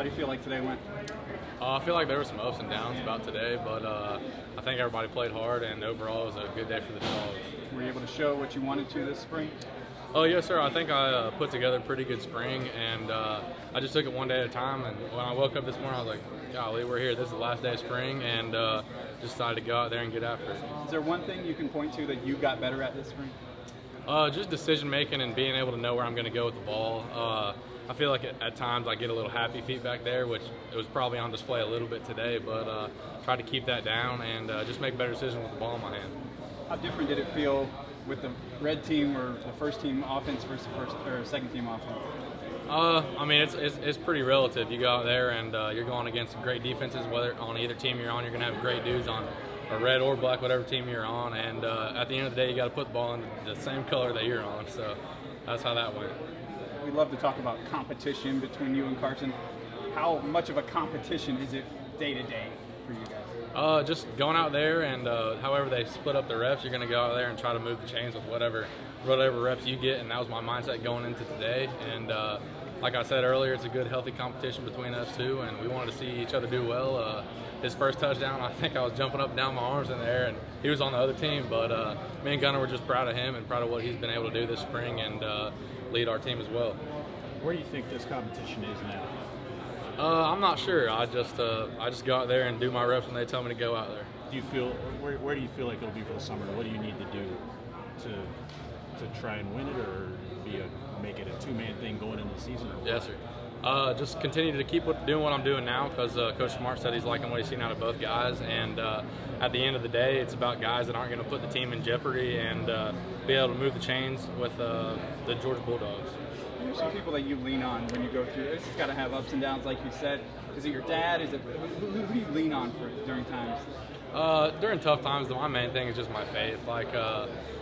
How do you feel like today went? I feel like there were some ups and downs about today, but I think everybody played hard, and overall it was a good day for the Dogs. Were you able to show what you wanted to this spring? Oh, yes, sir. I think I put together a pretty good spring, and I just took it one day at a time. And when I woke up this morning, I was like, golly, we're here. This is the last day of spring, and just decided to go out there and get after it. Is there one thing you can point to that you got better at this spring? Just decision-making and being able to know where I'm going to go with the ball. I feel like at times I get a little happy feet back there, which it was probably on display a little bit today, but tried to keep that down and just make better decisions with the ball in my hand. How different did it feel with the red team or the first team offense versus second team offense? I mean, it's pretty relative. You go out there and you're going against great defenses. Whether on either team you're on, you're going to have great dudes on or red or black, whatever team you're on. And at the end of the day, you got to put the ball in the same color that you're on. So that's how that went. We love to talk about competition between you and Carson. How much of a competition is it day to day for you guys? Just going out there and however they split up the reps, you're going to go out there and try to move the chains with whatever reps you get, and that was my mindset going into today. And like I said earlier, it's a good, healthy competition between us two, and we wanted to see each other do well. His first touchdown, I think I was jumping up and down my arms in the air, and he was on the other team. But me and Gunnar were just proud of him and proud of what he's been able to do this spring and lead our team as well. Where do you think this competition is now? I'm not sure. I just go out there and do my reps when they tell me to go out there. Do you feel where do you feel like it'll be for the summer? What do you need to do to try and win it, or make it a two-man thing going into the season? Yes, sir. Just continue to keep doing what I'm doing now, because Coach Smart said he's liking what he's seen out of both guys. And at the end of the day, it's about guys that aren't going to put the team in jeopardy and be able to move the chains with the Georgia Bulldogs. Who are some people that you lean on when you go through this? It's got to have ups and downs, like you said. Is it your dad? Is it who do you lean on during times? During tough times, my main thing is just my faith. Like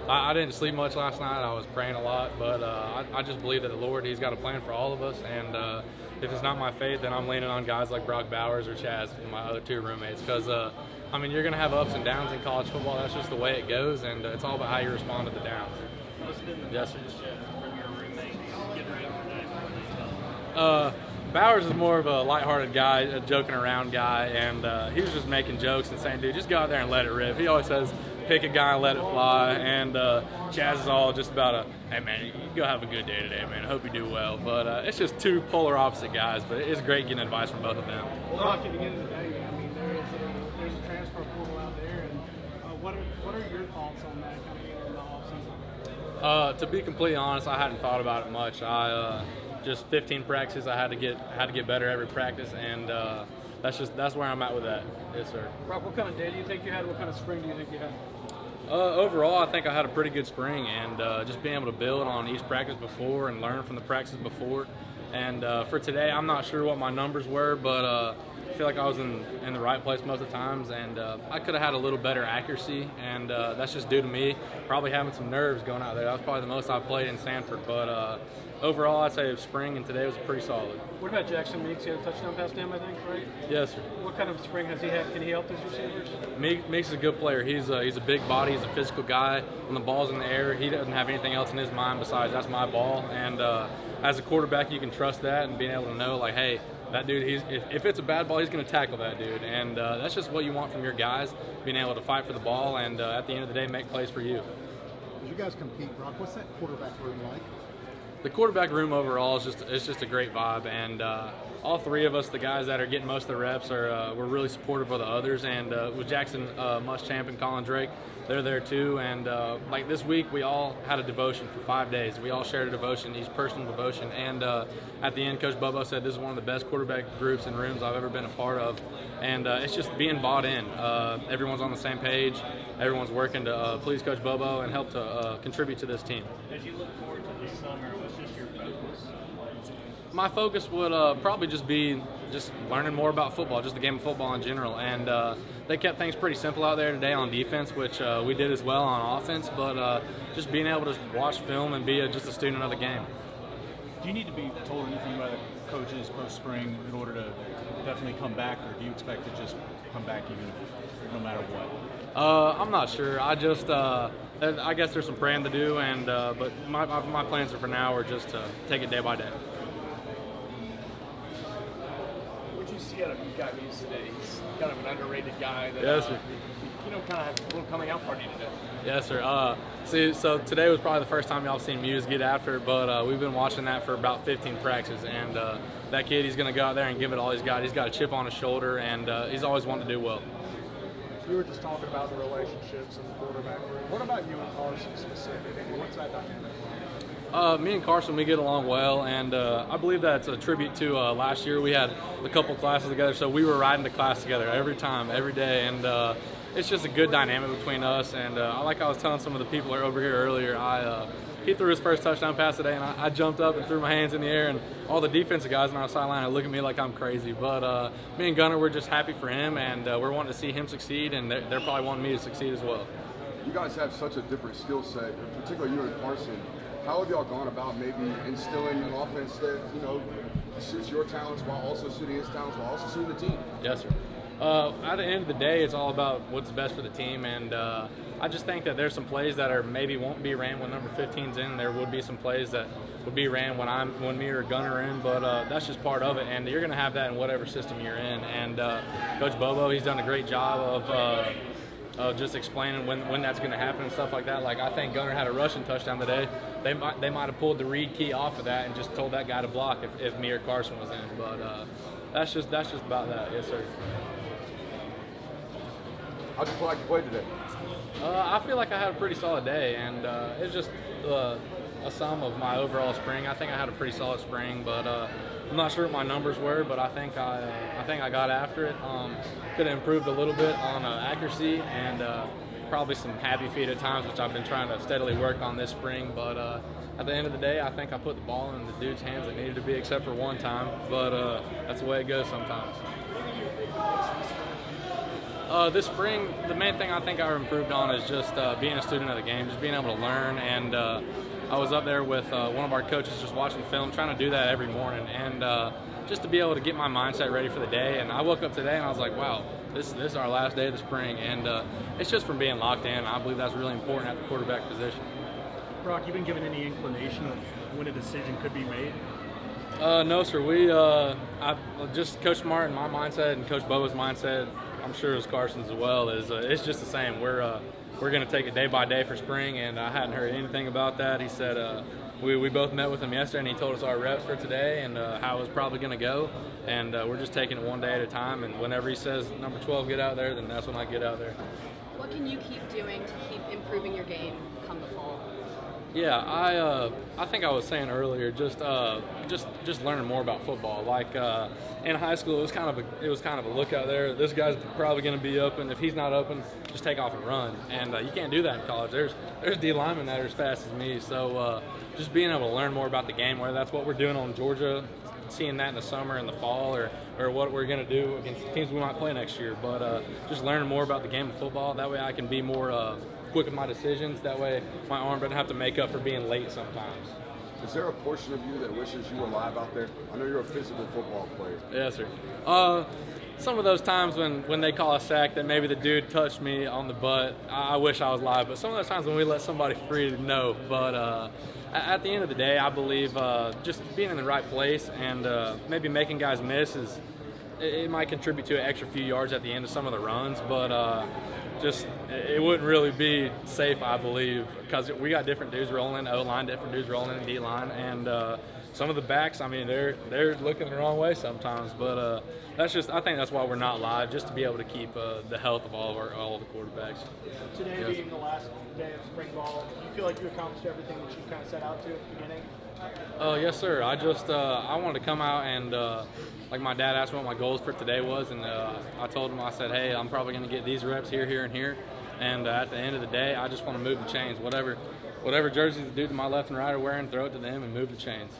I didn't sleep much last night. I was praying a lot, but I just believe that the Lord, He's got a plan for all of us. And if it's not my faith, then I'm leaning on guys like Brock Bowers or Chaz, my other two roommates. Because I mean, you're going to have ups and downs in college football. That's just the way it goes, and it's all about how you respond to the downs. Yes, sir. Bowers is more of a lighthearted guy, a joking around guy, and he was just making jokes and saying, dude, just go out there and let it rip. He always says, pick a guy and let it fly, and Chaz is all just about hey, man, you go have a good day today, man. I hope you do well. But it's just two polar opposite guys, but it's great getting advice from both of them. Well, talking again today, I mean, there's a transfer portal out there, and what are your thoughts on that coming in the offseason? To be completely honest, I hadn't thought about it much. Just 15 practices. I had to get better every practice, and that's where I'm at with that. Yes, sir. Rob, what kind of day do you think you had? What kind of spring do you think you had? Overall, I think I had a pretty good spring, and just being able to build on each practice before and learn from the practices before. And for today, I'm not sure what my numbers were, but I feel like I was in the right place most of the times, and I could have had a little better accuracy, and that's just due to me probably having some nerves going out there. That was probably the most I played in Sanford, but overall, I'd say spring and today was pretty solid. What about Jackson Meeks? He had a touchdown pass to him, I think, right? Yes, sir. What kind of spring has he had? Can he help his receivers? Meeks is a good player. He's a big body. He's a physical guy. When the ball's in the air, he doesn't have anything else in his mind besides that's my ball. And as a quarterback, you can trust that and being able to know, like, hey, that dude, if it's a bad ball, he's going to tackle that dude. And that's just what you want from your guys, being able to fight for the ball and at the end of the day, make plays for you. As you guys compete, Brock, what's that quarterback room like? The quarterback room overall is just a great vibe, and all three of us, the guys that are getting most of the reps, we're really supportive of the others. And with Jackson Muschamp and Colin Drake, they're there too. And like this week, we all had a devotion for 5 days. We all shared a devotion, each personal devotion. And at the end, Coach Bobo said this is one of the best quarterback groups and rooms I've ever been a part of. And it's just being bought in. Everyone's on the same page. Everyone's working to please Coach Bobo and help to contribute to this team. As you look forward to this summer, what's just your focus? My focus would probably just be just learning more about football, just the game of football in general. And they kept things pretty simple out there today on defense, which we did as well on offense. But just being able to watch film and be just a student of the game. Do you need to be told anything by the coaches post-spring in order to definitely come back, or do you expect to just come back even no matter what? I'm not sure. I guess there's some praying to do, and but my plans for now are just to take it day by day. He's gotten used today. He's kind of an underrated guy that, Yes, sir. kind of had a little coming out party today. Yes, sir. So today was probably the first time y'all seen Muse get after it, but we've been watching that for about 15 practices, and that kid, he's going to go out there and give it all he's got. He's got a chip on his shoulder, and he's always wanted to do well. You were just talking about the relationships in the quarterback room. What about you and Carson specifically? What's that dynamic? Me and Carson, we get along well, and I believe that's a tribute to last year. We had a couple classes together, so we were riding to class together every time, every day, and it's just a good dynamic between us. And like I was telling some of the people over here earlier, he threw his first touchdown pass today, and I jumped up and threw my hands in the air, and all the defensive guys on our sideline are looking at me like I'm crazy. But me and Gunnar, we're just happy for him, and we're wanting to see him succeed, and they're probably wanting me to succeed as well. You guys have such a different skill set, particularly you and Carson. How have y'all gone about maybe instilling an offense that, suits your talents while also suiting his talents while also suiting the team? Yes, sir. At the end of the day, it's all about what's best for the team, and I just think that there's some plays that are maybe won't be ran when number 15's in. There would be some plays that would be ran when me or Gunnar are in, but that's just part of it, and you're going to have that in whatever system you're in. And Coach Bobo, he's done a great job of just explaining when that's going to happen and stuff like that. Like, I think Gunnar had a rushing touchdown today. They might have pulled the read key off of that and just told that guy to block if me or Carson was in. But that's just about that. Yes, sir. How'd you feel like you played today? I feel like I had a pretty solid day, and it's just a sum of my overall spring. I think I had a pretty solid spring, but I'm not sure what my numbers were, but I think I got after it. Could have improved a little bit on accuracy and probably some happy feet at times, which I've been trying to steadily work on this spring. But at the end of the day, I think I put the ball in the dude's hands that needed to be, except for one time. But that's the way it goes sometimes. This spring, the main thing I think I improved on is just being a student of the game, just being able to learn. And I was up there with one of our coaches just watching film, trying to do that every morning. And just to be able to get my mindset ready for the day. And I woke up today and I was like, wow, this is our last day of the spring. And it's just from being locked in. I believe that's really important at the quarterback position. Brock, you been given any inclination of when a decision could be made? No, sir. I just Coach Smart and my mindset and Coach Boba's mindset, I'm sure as Carson's as well, is it's just the same. We're going to take it day by day for spring, and I hadn't heard anything about that. He said we both met with him yesterday, and he told us our reps for today and how it was probably going to go. And we're just taking it one day at a time, and whenever he says number 12 get out there, then that's when I get out there. What can you keep doing to keep improving your game come the fall? Yeah, I think I was saying earlier, just learning more about football. Like in high school, it was kind of a look out there. This guy's probably going to be open. If he's not open, just take off and run. And you can't do that in college. There's D linemen that are as fast as me. So just being able to learn more about the game, whether that's what we're doing on Georgia, seeing that in the summer and the fall, or what we're going to do against teams we might play next year. But just learning more about the game of football. That way I can be more quick with my decisions. That way my arm doesn't have to make up for being late sometimes. Is there a portion of you that wishes you were live out there? I know you're a physical football player. Yes, sir. Some of those times when they call a sack that maybe the dude touched me on the butt, I wish I was live. But some of those times when we let somebody free, no. But at the end of the day, I believe just being in the right place and maybe making guys miss it might contribute to an extra few yards at the end of some of the runs. But it wouldn't really be safe, I believe, because we got different dudes rolling in O-line, different dudes rolling in D-line, and some of the backs, I mean, they're looking the wrong way sometimes. But I think that's why we're not live, just to be able to keep the health of all the quarterbacks. Today being the last day of spring ball, do you feel like you accomplished everything that you kind of set out to at the beginning? Yes, sir. I wanted to come out and like my dad asked me what my goals for today was, and I told him, I said, hey, I'm probably going to get these reps here, here, and here. And at the end of the day, I just want to move the chains. Whatever jerseys the dude to my left and right are wearing, throw it to them and move the chains.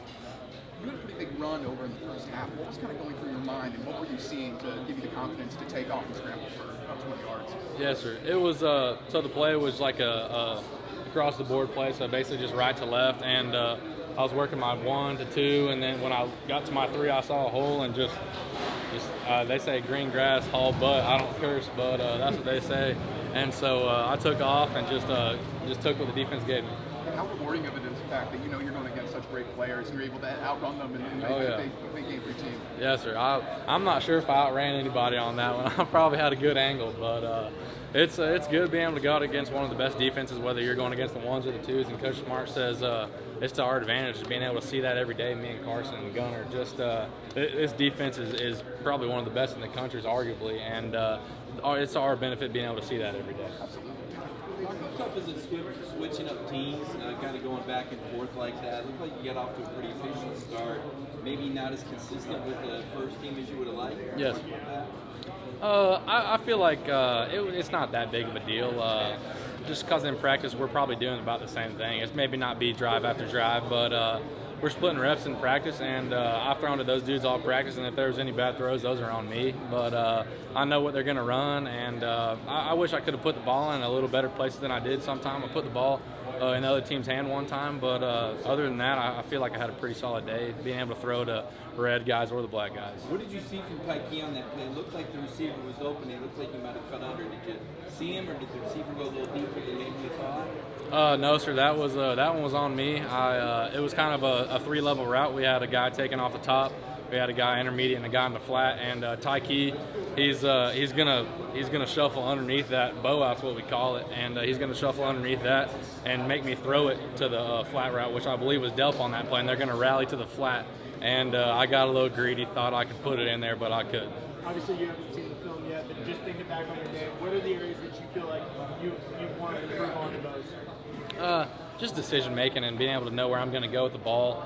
You had a pretty big run over in the first half. What was kind of going through your mind, and what were you seeing to give you the confidence to take off and scramble for about 20 yards? Yes, sir. It was so the play was like a across the board play, so basically just right to left, and I was working my 1 to 2, and then when I got to my 3, I saw a hole and just they say green grass, haul butt. I don't curse, but that's what they say. And so I took off and just took what the defense gave me. How rewarding of it is the fact that you know you're going against such great players and you're able to outrun them and make Oh, yeah. a big game for your team? Yes, sir. I'm not sure if I outran anybody on that one. I probably had a good angle, but it's good being able to go out against one of the best defenses, whether you're going against the ones or the twos. And Coach Smart says it's to our advantage being able to see that every day. Me and Carson and Gunner, just this defense is probably one of the best in the country, arguably, and it's to our benefit being able to see that every day. How tough is it switching up teams, kind of going back and forth like that? Looks like you got off to a pretty efficient start. Maybe not as consistent with the first team as you would have liked. Yes. I feel like it's not that big of a deal. Just because in practice we're probably doing about the same thing. It's maybe not be drive after drive, but we're splitting reps in practice, and I've thrown to those dudes all practice, and if there's any bad throws, those are on me. But I know what they're going to run, and I wish I could have put the ball in a little better places than I did sometime. I put the ball in the other team's hand one time, but other than that, I feel like I had a pretty solid day being able to throw to red guys or the black guys. What did you see from Tyke on that play? It looked like the receiver was open. It looked like you might have cut under. Did you see him, or did the receiver go a little deeper than maybe you thought? No, sir. That one was on me. It was kind of a three-level route. We had a guy taking off the top, we had a guy intermediate, and a guy in the flat. And Tyke, he's gonna shuffle underneath that bow out's what we call it, and he's gonna shuffle underneath that and make me throw it to the flat route, which I believe was Delp on that play. And they're gonna rally to the flat, and I got a little greedy, thought I could put it in there, but I couldn't. Obviously, you haven't seen the film yet, but just thinking back on your game, what are the areas that you feel like you want to improve on the most? Just decision making and being able to know where I'm going to go with the ball.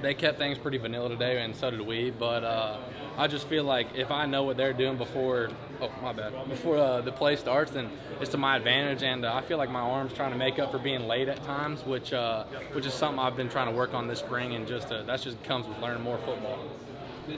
They kept things pretty vanilla today, and so did we. But I just feel like if I know what they're doing before the play starts, then it's to my advantage. And I feel like my arm's trying to make up for being late at times, which is something I've been trying to work on this spring. And that just comes with learning more football.